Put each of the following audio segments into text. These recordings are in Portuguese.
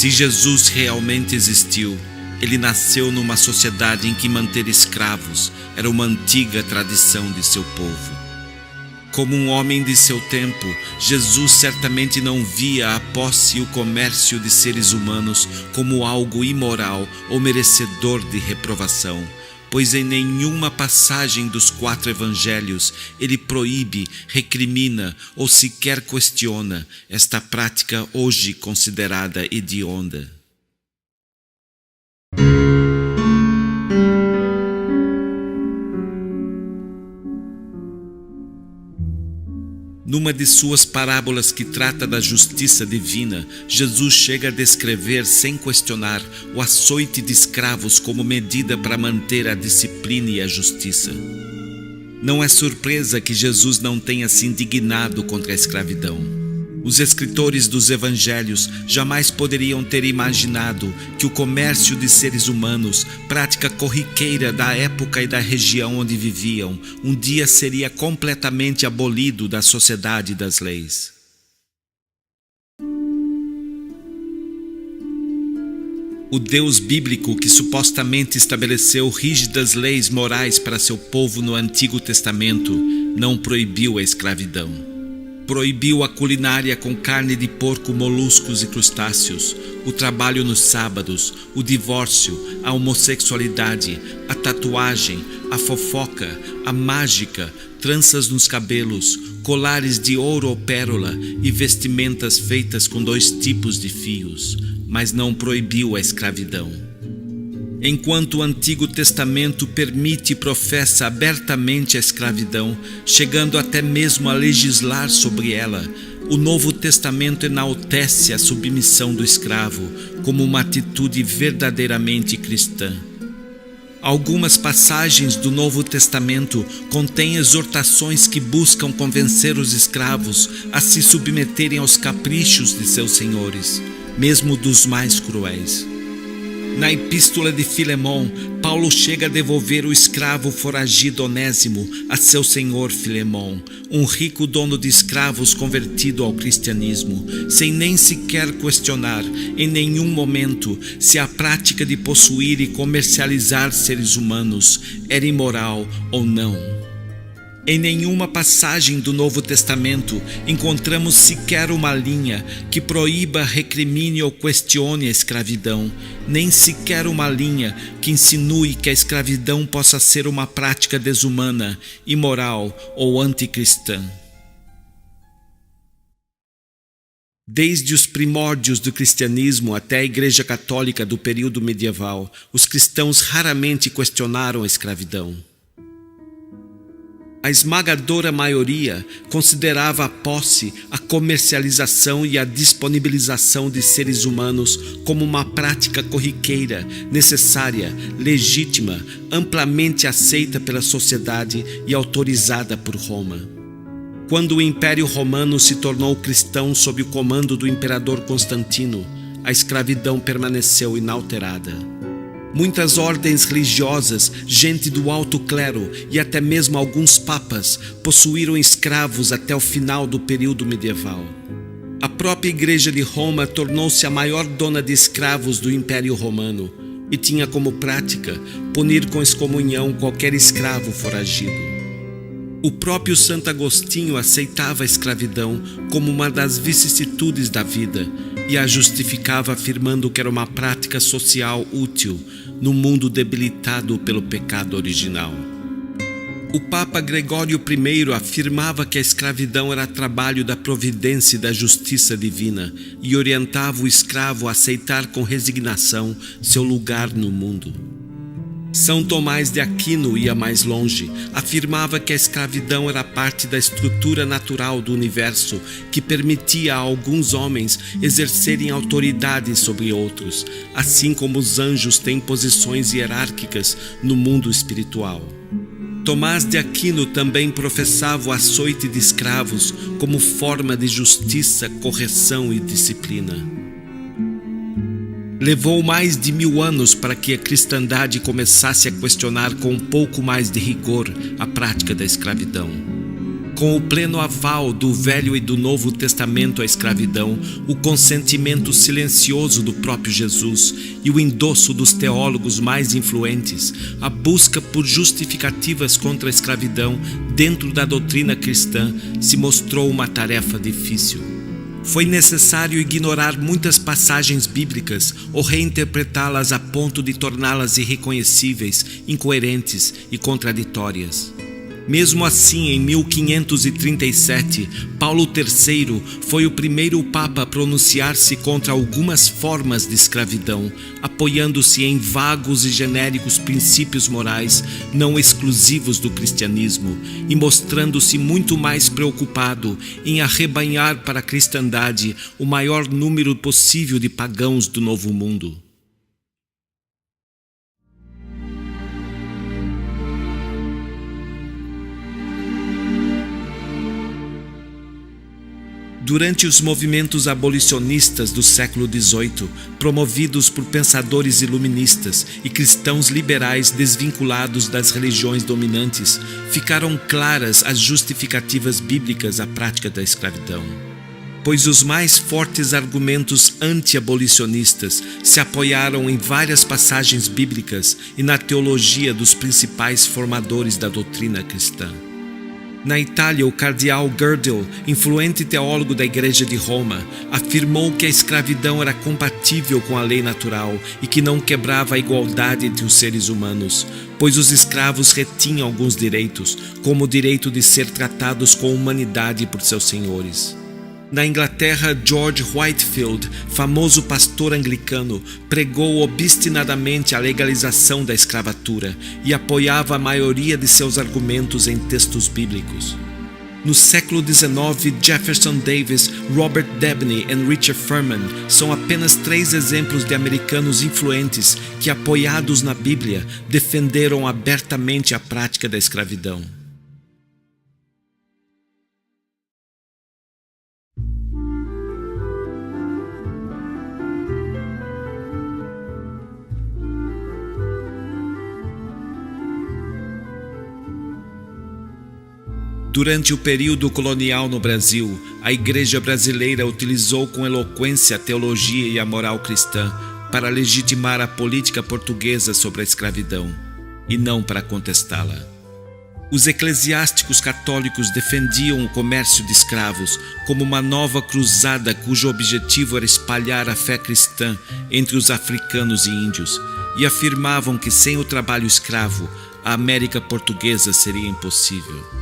Se Jesus realmente existiu, ele nasceu numa sociedade em que manter escravos era uma antiga tradição de seu povo. Como um homem de seu tempo, Jesus certamente não via a posse e o comércio de seres humanos como algo imoral ou merecedor de reprovação, pois em nenhuma passagem dos 4 evangelhos ele proíbe, recrimina ou sequer questiona esta prática hoje considerada hedionda. Numa de suas parábolas que trata da justiça divina, Jesus chega a descrever, sem questionar, o açoite de escravos como medida para manter a disciplina e a justiça. Não é surpresa que Jesus não tenha se indignado contra a escravidão. Os escritores dos evangelhos jamais poderiam ter imaginado que o comércio de seres humanos, prática corriqueira da época e da região onde viviam, um dia seria completamente abolido da sociedade das leis. O Deus bíblico que supostamente estabeleceu rígidas leis morais para seu povo no Antigo Testamento não proibiu a escravidão. Proibiu a culinária com carne de porco, moluscos e crustáceos, o trabalho nos sábados, o divórcio, a homossexualidade, a tatuagem, a fofoca, a mágica, tranças nos cabelos, colares de ouro ou pérola e vestimentas feitas com 2 tipos de fios, mas não proibiu a escravidão. Enquanto o Antigo Testamento permite e professa abertamente a escravidão, chegando até mesmo a legislar sobre ela, o Novo Testamento enaltece a submissão do escravo como uma atitude verdadeiramente cristã. Algumas passagens do Novo Testamento contêm exortações que buscam convencer os escravos a se submeterem aos caprichos de seus senhores, mesmo dos mais cruéis. Na Epístola de Filemão, Paulo chega a devolver o escravo foragido Onésimo a seu senhor Filemão, um rico dono de escravos convertido ao cristianismo, sem nem sequer questionar, em nenhum momento, se a prática de possuir e comercializar seres humanos era imoral ou não. Em nenhuma passagem do Novo Testamento encontramos sequer uma linha que proíba, recrimine ou questione a escravidão, nem sequer uma linha que insinue que a escravidão possa ser uma prática desumana, imoral ou anticristã. Desde os primórdios do cristianismo até a Igreja Católica do período medieval, os cristãos raramente questionaram a escravidão. A esmagadora maioria considerava a posse, a comercialização e a disponibilização de seres humanos como uma prática corriqueira, necessária, legítima, amplamente aceita pela sociedade e autorizada por Roma. Quando o Império Romano se tornou cristão sob o comando do imperador Constantino, a escravidão permaneceu inalterada. Muitas ordens religiosas, gente do alto clero e até mesmo alguns papas possuíram escravos até o final do período medieval. A própria Igreja de Roma tornou-se a maior dona de escravos do Império Romano e tinha como prática punir com excomunhão qualquer escravo foragido. O próprio Santo Agostinho aceitava a escravidão como uma das vicissitudes da vida e a justificava afirmando que era uma prática social útil no mundo debilitado pelo pecado original. O Papa Gregório I afirmava que a escravidão era trabalho da providência e da justiça divina e orientava o escravo a aceitar com resignação seu lugar no mundo. São Tomás de Aquino ia mais longe, afirmava que a escravidão era parte da estrutura natural do universo que permitia a alguns homens exercerem autoridade sobre outros, assim como os anjos têm posições hierárquicas no mundo espiritual. Tomás de Aquino também professava o açoite de escravos como forma de justiça, correção e disciplina. Levou mais de 1000 anos para que a cristandade começasse a questionar com um pouco mais de rigor a prática da escravidão. com o pleno aval do Velho e do Novo Testamento à escravidão, o consentimento silencioso do próprio Jesus e o endosso dos teólogos mais influentes, a busca por justificativas contra a escravidão dentro da doutrina cristã se mostrou uma tarefa difícil. Foi necessário ignorar muitas passagens bíblicas ou reinterpretá-las a ponto de torná-las irreconhecíveis, incoerentes e contraditórias. Mesmo assim, em 1537, Paulo III foi o primeiro Papa a pronunciar-se contra algumas formas de escravidão, apoiando-se em vagos e genéricos princípios morais não exclusivos do cristianismo e mostrando-se muito mais preocupado em arrebanhar para a cristandade o maior número possível de pagãos do Novo Mundo. Durante os movimentos abolicionistas do século XVIII, promovidos por pensadores iluministas e cristãos liberais desvinculados das religiões dominantes, ficaram claras as justificativas bíblicas à prática da escravidão. Pois os mais fortes argumentos anti-abolicionistas se apoiaram em várias passagens bíblicas e na teologia dos principais formadores da doutrina cristã. Na Itália, o cardeal Gödel, influente teólogo da Igreja de Roma, afirmou que a escravidão era compatível com a lei natural e que não quebrava a igualdade entre os seres humanos, pois os escravos retinham alguns direitos, como o direito de ser tratados com humanidade por seus senhores. Na Inglaterra, George Whitefield, famoso pastor anglicano, pregou obstinadamente a legalização da escravatura e apoiava a maioria de seus argumentos em textos bíblicos. No século XIX, Jefferson Davis, Robert Dabney e Richard Feynman são apenas 3 exemplos de americanos influentes que, apoiados na Bíblia, defenderam abertamente a prática da escravidão. Durante o período colonial no Brasil, a Igreja brasileira utilizou com eloquência a teologia e a moral cristã para legitimar a política portuguesa sobre a escravidão, e não para contestá-la. Os eclesiásticos católicos defendiam o comércio de escravos como uma nova cruzada cujo objetivo era espalhar a fé cristã entre os africanos e índios, e afirmavam que sem o trabalho escravo, a América portuguesa seria impossível.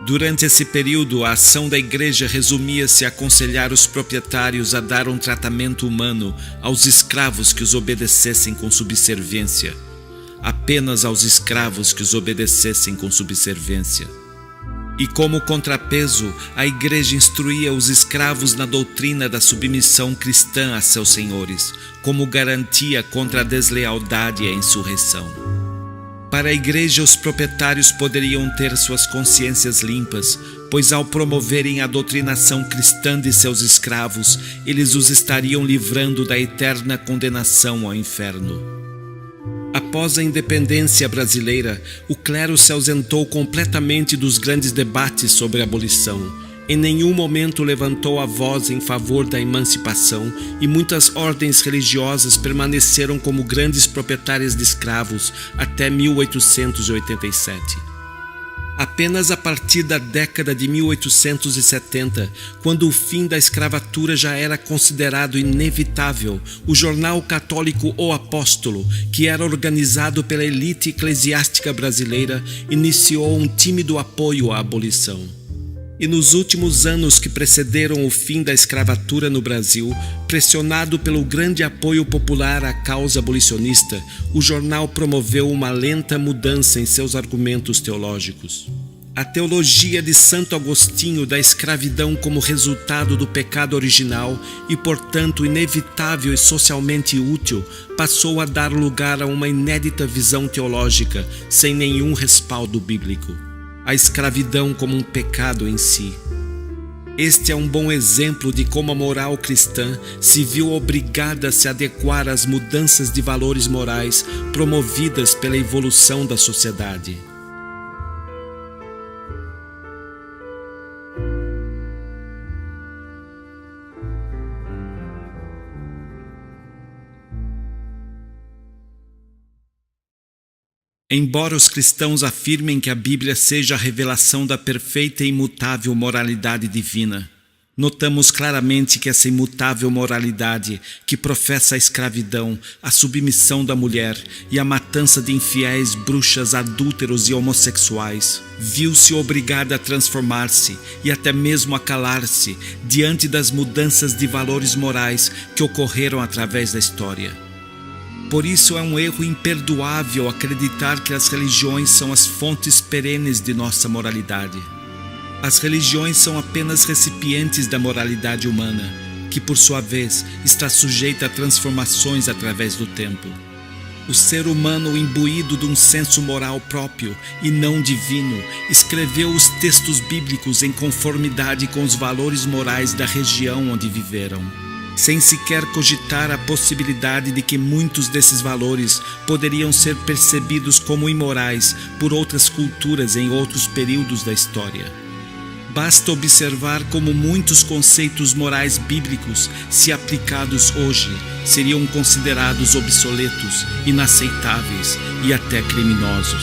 Durante esse período, a ação da Igreja resumia-se a aconselhar os proprietários a dar um tratamento humano aos escravos que os obedecessem com subserviência. Apenas aos escravos que os obedecessem com subserviência. E como contrapeso, a Igreja instruía os escravos na doutrina da submissão cristã a seus senhores, como garantia contra a deslealdade e a insurreição. Para a Igreja, os proprietários poderiam ter suas consciências limpas, pois ao promoverem a doutrinação cristã de seus escravos, eles os estariam livrando da eterna condenação ao inferno. Após a independência brasileira, o clero se ausentou completamente dos grandes debates sobre a abolição. Em nenhum momento levantou a voz em favor da emancipação e muitas ordens religiosas permaneceram como grandes proprietárias de escravos até 1887. Apenas a partir da década de 1870, quando o fim da escravatura já era considerado inevitável, o jornal católico O Apóstolo, que era organizado pela elite eclesiástica brasileira, iniciou um tímido apoio à abolição. E nos últimos anos que precederam o fim da escravatura no Brasil, pressionado pelo grande apoio popular à causa abolicionista, o jornal promoveu uma lenta mudança em seus argumentos teológicos. A teologia de Santo Agostinho da escravidão como resultado do pecado original e, portanto, inevitável e socialmente útil, passou a dar lugar a uma inédita visão teológica sem nenhum respaldo bíblico. A escravidão como um pecado em si. Este é um bom exemplo de como a moral cristã se viu obrigada a se adequar às mudanças de valores morais promovidas pela evolução da sociedade. Embora os cristãos afirmem que a Bíblia seja a revelação da perfeita e imutável moralidade divina, notamos claramente que essa imutável moralidade, que professa a escravidão, a submissão da mulher e a matança de infiéis, bruxas, adúlteros e homossexuais, viu-se obrigada a transformar-se e até mesmo a calar-se diante das mudanças de valores morais que ocorreram através da história. Por isso é um erro imperdoável acreditar que as religiões são as fontes perenes de nossa moralidade. As religiões são apenas recipientes da moralidade humana, que por sua vez está sujeita a transformações através do tempo. O ser humano, imbuído de um senso moral próprio e não divino, escreveu os textos bíblicos em conformidade com os valores morais da região onde viveram, sem sequer cogitar a possibilidade de que muitos desses valores poderiam ser percebidos como imorais por outras culturas em outros períodos da história. Basta observar como muitos conceitos morais bíblicos, se aplicados hoje, seriam considerados obsoletos, inaceitáveis e até criminosos.